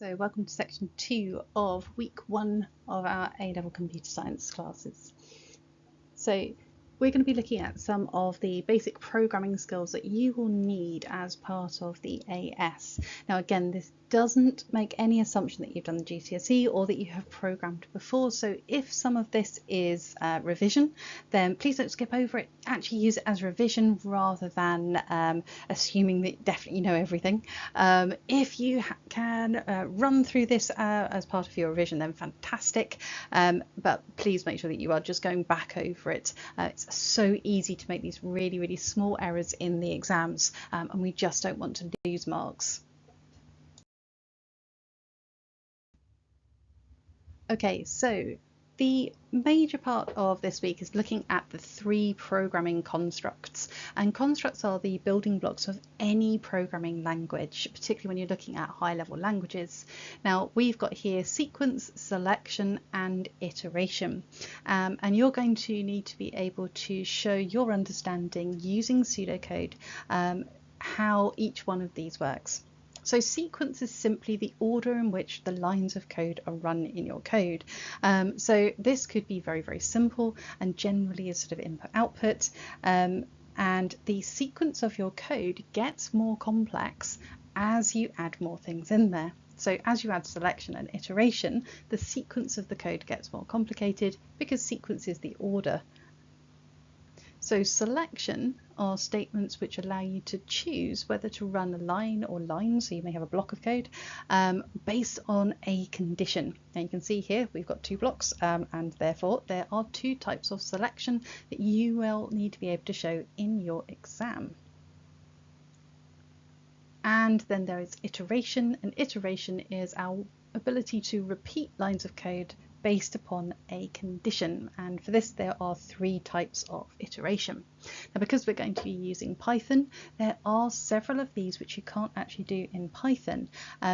So welcome to section 2 of week 1 of our A-level computer science classes. So we're going to be looking at some of the basic programming skills that you will need as part of the AS. Now again, this doesn't make any assumption that you've done the GCSE or that you have programmed before, so if some of this is revision, then please don't skip over it. Actually use it as revision rather than assuming that you definitely know everything. If you can run through this as part of your revision, then fantastic, but please make sure that you are just going back over it. It's so easy to make these really small errors in the exams, and we just don't want to lose marks. Okay, so the major part of this week is looking at the 3 programming constructs, and constructs are the building blocks of any programming language, particularly when you're looking at high-level languages. Now we've got here sequence, selection and iteration, and you're going to need to be able to show your understanding using pseudocode how each one of these works. So sequence is simply the order in which the lines of code are run in your code. So this could be very simple and generally is sort of input-output. And the sequence of your code gets more complex as you add more things in there. So as you add selection and iteration, the sequence of the code gets more complicated because sequence is the order. So selection are statements which allow you to choose whether to run a line or lines, so you may have a block of code, based on a condition. Now you can see here we've got 2 blocks, and therefore there are 2 types of selection that you will need to be able to show in your exam. And then there is iteration, and iteration is our ability to repeat lines of code based upon a condition, and for this there are 3 types of iteration. Now because we're going to be using Python, there are several of these which you can't actually do in Python,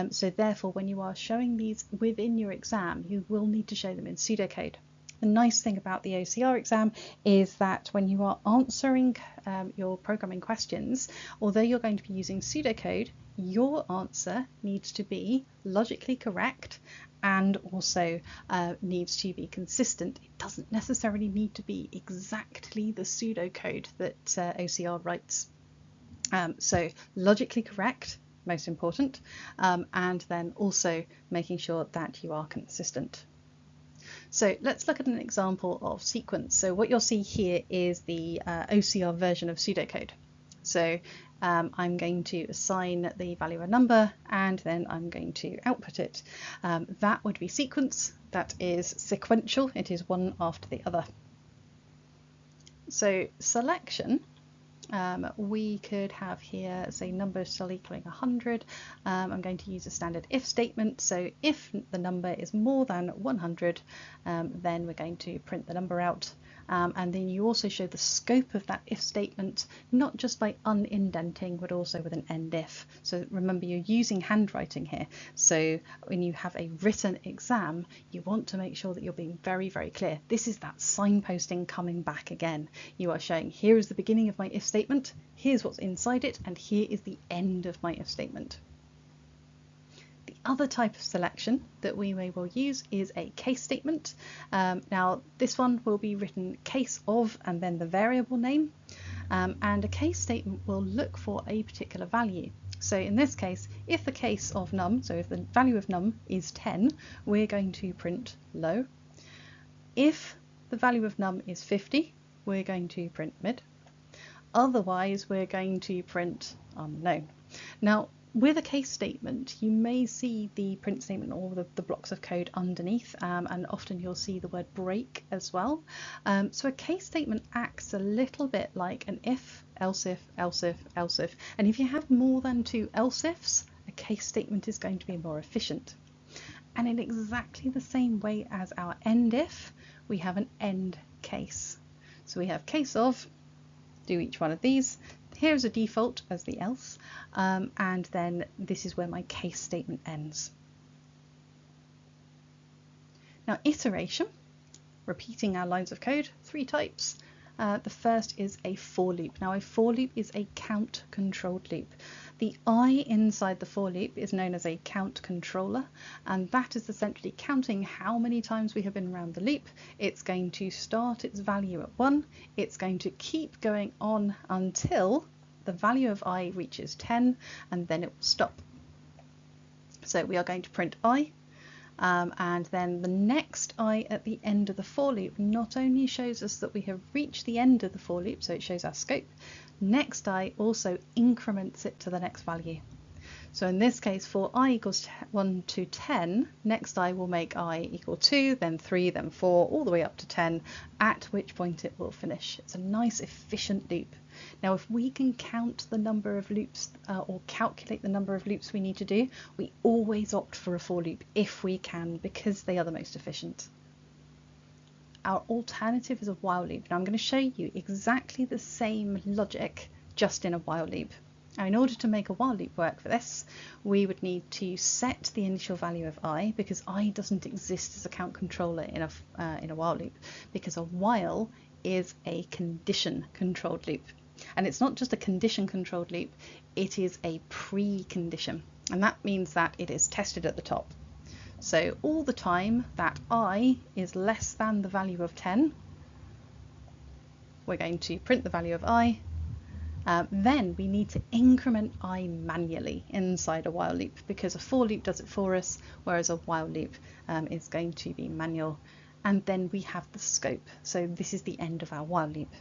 so therefore when you are showing these within your exam you will need to show them in pseudocode. The nice thing about the OCR exam is that when you are answering your programming questions, although you're going to be using pseudocode, your answer needs to be logically correct and also needs to be consistent. It doesn't necessarily need to be exactly the pseudocode that OCR writes. So logically correct, most important, and then also making sure that you are consistent. So let's look at an example of sequence. So what you'll see here is the OCR version of pseudocode. So I'm going to assign the value of a number and then I'm going to output it. That would be sequence. That is sequential. It is one after the other. So selection, we could have here, say, number still equaling 100. I'm going to use a standard if statement. So if the number is more than 100, then we're going to print the number out. And then you also show the scope of that if statement, not just by unindenting, but also with an end if. So remember, you're using handwriting here. So when you have a written exam, you want to make sure that you're being very clear. This is that signposting coming back again. You are showing, here is the beginning of my if statement, here's what's inside it, and here is the end of my if statement. The other type of selection that we may well use is a case statement. Now this one will be written case of and then the variable name, and a case statement will look for a particular value. So in this case, if the case of num, so if the value of num is 10, we're going to print low. If the value of num is 50, we're going to print mid. Otherwise we're going to print unknown. Now with a case statement, you may see the print statement or the blocks of code underneath, and often you'll see the word break as well. So a case statement acts a little bit like an if, else if, else if, else if. And if you have more than 2 else ifs, a case statement is going to be more efficient. And in exactly the same way as our end if, we have an end case. So we have case of, do each one of these. Here's a default as the else, and then this is where my case statement ends. Now iteration, repeating our lines of code, 3 types. The first is a for loop. Now a for loop is a count controlled loop. The I inside the for loop is known as a count controller, and that is essentially counting how many times we have been around the loop. It's going to start its value at 1, it's going to keep going on until the value of I reaches 10, and then it will stop. So we are going to print I, and then the next I at the end of the for loop not only shows us that we have reached the end of the for loop, so it shows our scope, next I also increments it to the next value. So in this case, for I equals 1 to 10, next I will make I equal 2, then 3, then 4, all the way up to 10, at which point it will finish. It's a nice efficient loop. Now if we can count the number of loops or calculate the number of loops we need to do, we always opt for a for loop if we can, because they are the most efficient. Our alternative is a while loop. Now I'm going to show you exactly the same logic, just in a while loop. Now in order to make a while loop work for this, we would need to set the initial value of I, because I doesn't exist as a count controller in a while loop, because a while is a condition controlled loop. And it's not just a condition controlled loop, it is a precondition, and that means that it is tested at the top. So all the time that I is less than the value of 10, we're going to print the value of I. Then we need to increment I manually inside a while loop, because a for loop does it for us, whereas a while loop is going to be manual. And then we have the scope. So this is the end of our while loop.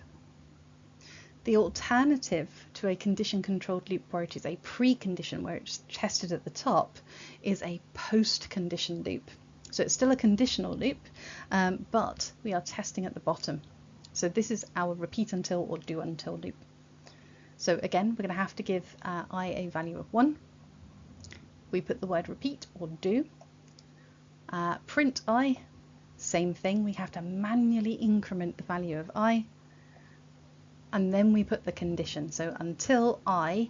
The alternative to a condition controlled loop where it is a precondition, where it's tested at the top, is a post condition loop. So it's still a conditional loop, but we are testing at the bottom. So this is our repeat until or do until loop. So again, we're going to have to give I a value of 1. We put the word repeat or do. Print I, same thing, we have to manually increment the value of I. And then we put the condition, so until I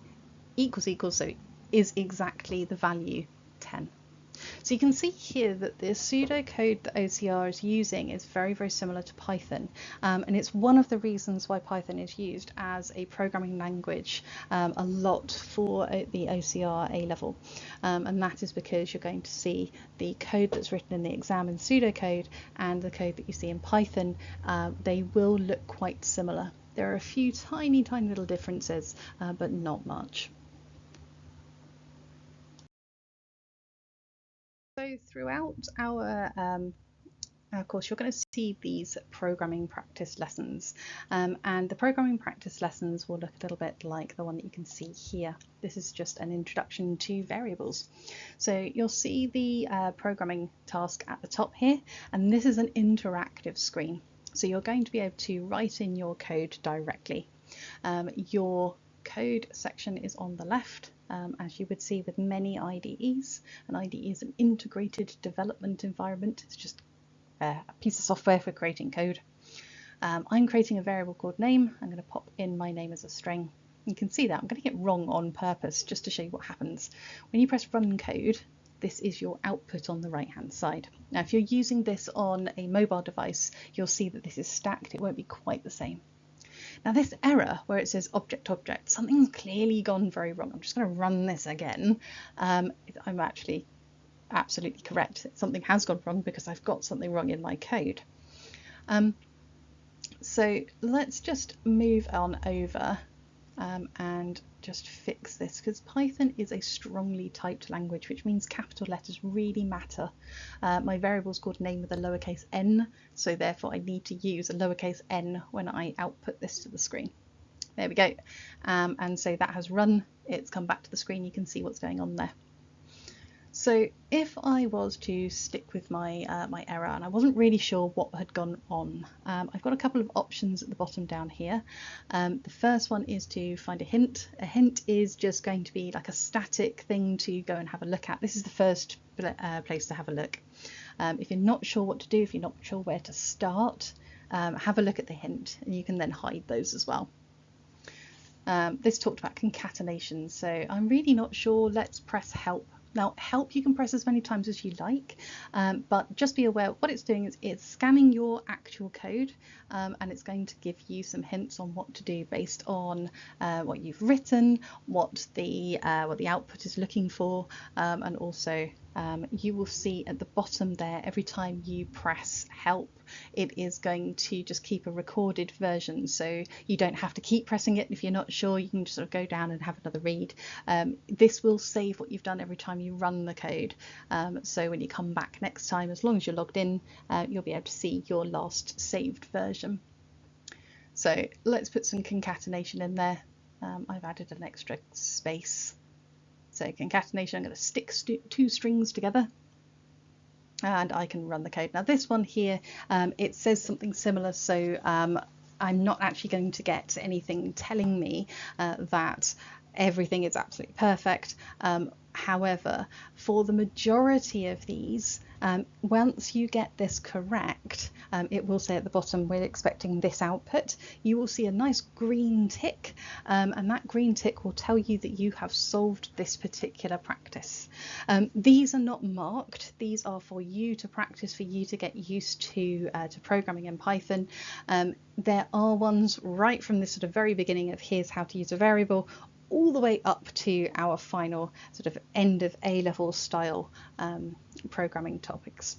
equals, so is exactly the value 10. So you can see here that the pseudocode that OCR is using is very, very similar to Python, and it's one of the reasons why Python is used as a programming language a lot for the OCR A level, and that is because you're going to see the code that's written in the exam in pseudocode and the code that you see in Python, they will look quite similar. There are a few tiny little differences, but not much. So throughout our course, you're going to see these programming practice lessons, and the programming practice lessons will look a little bit like the one that you can see here. This is just an introduction to variables. So you'll see the programming task at the top here, and this is an interactive screen. So you're going to be able to write in your code directly. Your code section is on the left, as you would see with many IDEs. An IDE is an integrated development environment. It's just a piece of software for creating code. I'm creating a variable called name. I'm going to pop in my name as a string. You can see that I'm going to get wrong on purpose just to show you what happens. When you press run code, this is your output on the right hand side. Now if you're using this on a mobile device, you'll see that this is stacked. It won't be quite the same. Now this error where it says object, something's clearly gone very wrong. I'm just going to run this again. I'm actually absolutely correct. Something has gone wrong because I've got something wrong in my code. So let's just move on over and just fix this, because Python is a strongly typed language, which means capital letters really matter. My variable is called name with a lowercase n, so therefore I need to use a lowercase n when I output this to the screen. There we go. And so that has run. It's come back to the screen. You can see what's going on there. So if I was to stick with my my error and I wasn't really sure what had gone on, I've got a couple of options at the bottom down here. The first one is to find a hint. A hint is just going to be like a static thing to go and have a look at. This is the first place to have a look. If you're not sure what to do, if you're not sure where to start, have a look at the hint, and you can then hide those as well. This talked about concatenation, so I'm really not sure. Let's press help. Now, help you can press as many times as you like, but just be aware what it's doing is it's scanning your actual code, and it's going to give you some hints on what to do based on what you've written, what the output is looking for, and also you will see at the bottom there, every time you press help, it is going to just keep a recorded version, so you don't have to keep pressing it. If you're not sure, you can just sort of go down and have another read. This will save what you've done every time you run the code, so when you come back next time, as long as you're logged in, you'll be able to see your last saved version. So let's put some concatenation in there. I've added an extra space. So concatenation, I'm going to stick two strings together and I can run the code. Now this one here, it says something similar, so I'm not actually going to get anything telling me that everything is absolutely perfect. However, for the majority of these, once you get this correct, it will say at the bottom, we're expecting this output. You will see a nice green tick, and that green tick will tell you that you have solved this particular practice. These are not marked. These are for you to practice, for you to get used to programming in Python. There are ones right from this sort of very beginning of here's how to use a variable, all the way up to our final sort of end of A-level style programming topics.